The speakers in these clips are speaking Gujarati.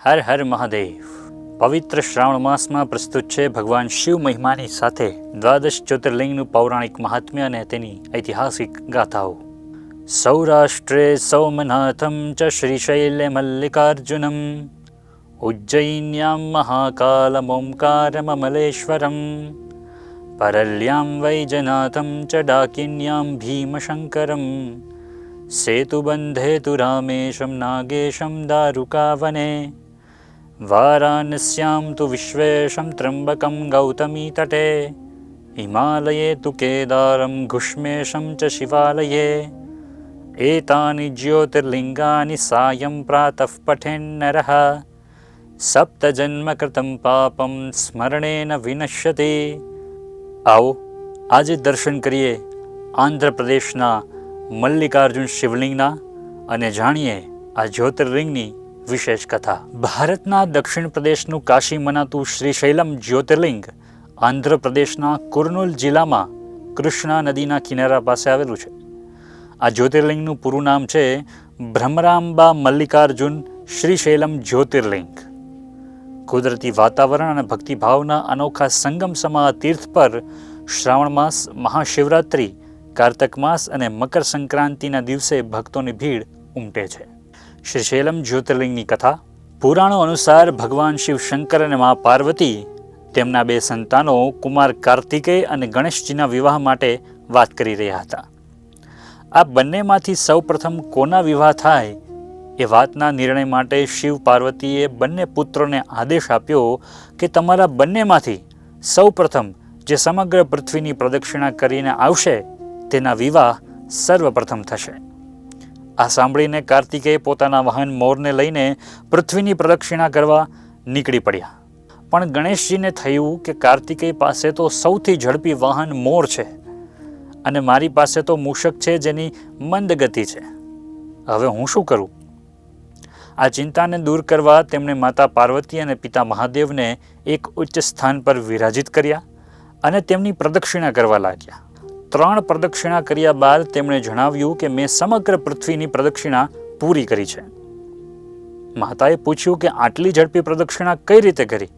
હર હર મહાદેવ. પવિત્ર શ્રાવણ માસમાં પ્રસ્તુત છે ભગવાન શિવ મહિમાની સાથે દ્વાદશ જ્યોતિર્લિંગનું પૌરાણિક મહાત્મ્ય અને તેની ઐતિહાસિક ગાથાઓ. સૌરાષ્ટ્રે સૌમનાથમ ચ શ્રીશૈલે મલ્લિકાર્જુનમ ઉજ્જૈન્યામ મહાકાલમોંકારમમલેશ્વરમ પરલ્યામ વૈજનાથમ ચ ડાકિન્યામ ભીમશંકરમ સેતુબંધે તુ રામેશમ નાગેશમ દારુકાવને વારાણસ્યામ તુ વિશ્વેશમ ત્રંબકમ ગૌતમી તટે હિમાલયે તુ કેદારમ ઘુષ્મેશમ ચ શિવાલયે એતાનિ જ્યોતિર્લિંગાનિ સાયં પ્રાતઃ પઠેન્નરઃ સપ્તજન્મકૃતં પાપમ સ્મરણેન વિનશ્યતિ. આવો આજે દર્શન કરીએ આંધ્રપ્રદેશના મલ્લિકાર્જુન શિવલિંગના અને જાણીએ આ જ્યોતિર્લિંગની વિશેષ કથા. ભારતના દક્ષિણ પ્રદેશનું કાશી મનાતું શ્રીશૈલમ જ્યોતિર્લિંગ આંધ્રપ્રદેશના કુર્નૂલ જિલ્લામાં કૃષ્ણા નદીના કિનારા પાસે આવેલું છે. આ જ્યોતિર્લિંગનું પૂરું નામ છે ભ્રમરાંબા મલ્લિકાર્જુન શ્રીશૈલમ જ્યોતિર્લિંગ. કુદરતી વાતાવરણ અને ભક્તિભાવના અનોખા સંગમ સમા આ તીર્થ પર શ્રાવણ માસ, મહાશિવરાત્રિ, કાર્તક માસ અને મકર સંક્રાંતિના દિવસે ભક્તોની ભીડ ઉમટે છે. શ્રીશૈલમ જ્યોતિર્લિંગની કથા. પુરાણો અનુસાર ભગવાન શિવ શંકર અને મા પાર્વતી તેમના બે સંતાનો કુમાર કાર્તિકેય અને ગણેશજીના વિવાહ માટે વાત કરી રહ્યા હતા. આ બંનેમાંથી સૌ પ્રથમ કોના વિવાહ થાય એ વાતના નિર્ણય માટે શિવ પાર્વતીએ બંને પુત્રોને આદેશ આપ્યો કે તમારા બંનેમાંથી સૌ પ્રથમ જે સમગ્ર પૃથ્વીની પ્રદક્ષિણા કરીને આવશે તેના વિવાહ સર્વપ્રથમ થશે. આ સાંભળીને કાર્તિકેય પોતાના વાહન મોરને લઈને પૃથ્વીની પ્રદક્ષિણા કરવા નીકળી પડ્યા. પણ ગણેશજીને થયું કે કાર્તિકેય પાસે તો સૌથી ઝડપી વાહન મોર છે અને મારી પાસે તો મૂષક છે જેની મંદ ગતિ છે. હવે હું શું કરું? આ ચિંતાને દૂર કરવા તેમણે માતા પાર્વતી અને પિતા મહાદેવને એક ઉચ્ચ સ્થાન પર વિરાજિત કર્યા અને તેમની પ્રદક્ષિણા કરવા લાગ્યા. 3 પ્રદક્ષિણા કર્યા બાદ તેમણે જણાવ્યું કે મેં સમગ્ર પૃથ્વીની પ્રદક્ષિણા પૂરી કરી છે. માતાએ પૂછ્યું કે આટલી ઝડપી પ્રદક્ષિણા કઈ રીતે કરી?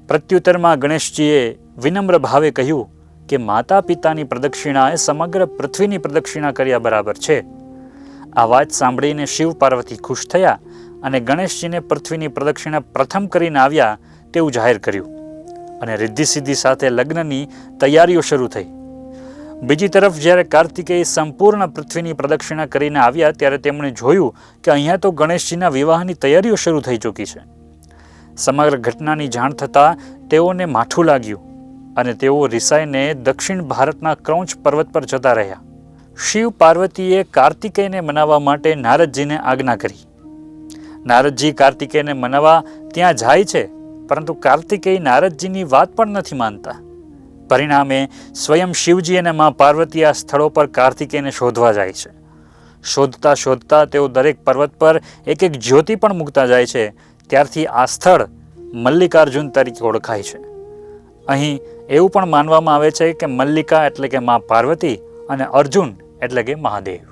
પ્રત્યુત્તરમાં ગણેશજીએ વિનમ્ર ભાવે કહ્યું કે માતા પિતાની પ્રદક્ષિણા એ સમગ્ર પૃથ્વીની પ્રદક્ષિણા કર્યા બરાબર છે. આ વાત સાંભળીને શિવ પાર્વતી ખુશ થયા અને ગણેશજીને પૃથ્વીની પ્રદક્ષિણા પ્રથમ કરીને આવ્યા તેવું જાહેર કર્યું અને રિદ્ધિ સિદ્ધિ સાથે લગ્નની તૈયારીઓ શરૂ થઈ. બીજી તરફ જ્યારે કાર્તિકેય સંપૂર્ણ પૃથ્વીની પ્રદક્ષિણા કરીને આવ્યા ત્યારે તેમણે જોયું કે અહીંયા તો ગણેશજીના વિવાહની તૈયારીઓ શરૂ થઈ ચૂકી છે. સમગ્ર ઘટનાની જાણ થતાં તેઓને માઠું લાગ્યું અને તેઓ રિસાઈને દક્ષિણ ભારતના ક્રૌંચ પર્વત પર જતા રહ્યા. શિવ પાર્વતીએ કાર્તિકેયને મનાવવા માટે નારદજીને આજ્ઞા કરી. નારદજી કાર્તિકેયને મનાવવા ત્યાં જાય છે, પરંતુ કાર્તિકેય નારદજીની વાત પણ નથી માનતા. પરિણામે સ્વયં શિવજી અને મા પાર્વતી આ સ્થળો પર કાર્તિકેયને શોધવા જાય છે. શોધતા શોધતા તેઓ દરેક પર્વત પર એક એક જ્યોતિ પણ મૂકતા જાય છે. ત્યારથી આ સ્થળ મલ્લિકાર્જુન તરીકે ઓળખાય છે. અહીં એવું પણ માનવામાં આવે છે કે મલ્લિકા એટલે કે મા પાર્વતી અને અર્જુન એટલે કે મહાદેવ.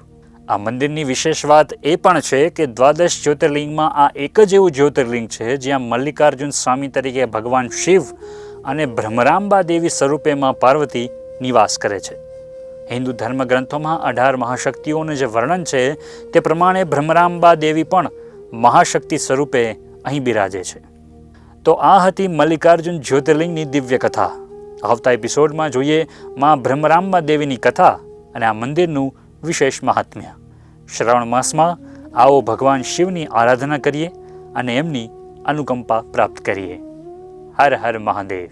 આ મંદિરની વિશેષ વાત એ પણ છે કે દ્વાદશ જ્યોતિર્લિંગમાં આ એક જ એવું જ્યોતિર્લિંગ છે જ્યાં મલ્લિકાર્જુન સ્વામી તરીકે ભગવાન શિવ અને ભ્રમરાંબા દેવી સ્વરૂપે માં પાર્વતી નિવાસ કરે છે. હિન્દુ ધર્મગ્રંથોમાં 18 મહાશક્તિઓનું જે વર્ણન છે તે પ્રમાણે ભ્રમરાંબા દેવી પણ મહાશક્તિ સ્વરૂપે અહીં બિરાજે છે. તો આ હતી મલ્લિકાર્જુન જ્યોતિર્લિંગની દિવ્ય કથા. આવતા એપિસોડમાં જોઈએ માં ભ્રમરાંબા દેવીની કથા અને આ મંદિરનું વિશેષ મહાત્મ્ય. શ્રાવણ માસમાં આવો ભગવાન શિવની આરાધના કરીએ અને એમની અનુકંપા પ્રાપ્ત કરીએ. હર હર મહાદેવ.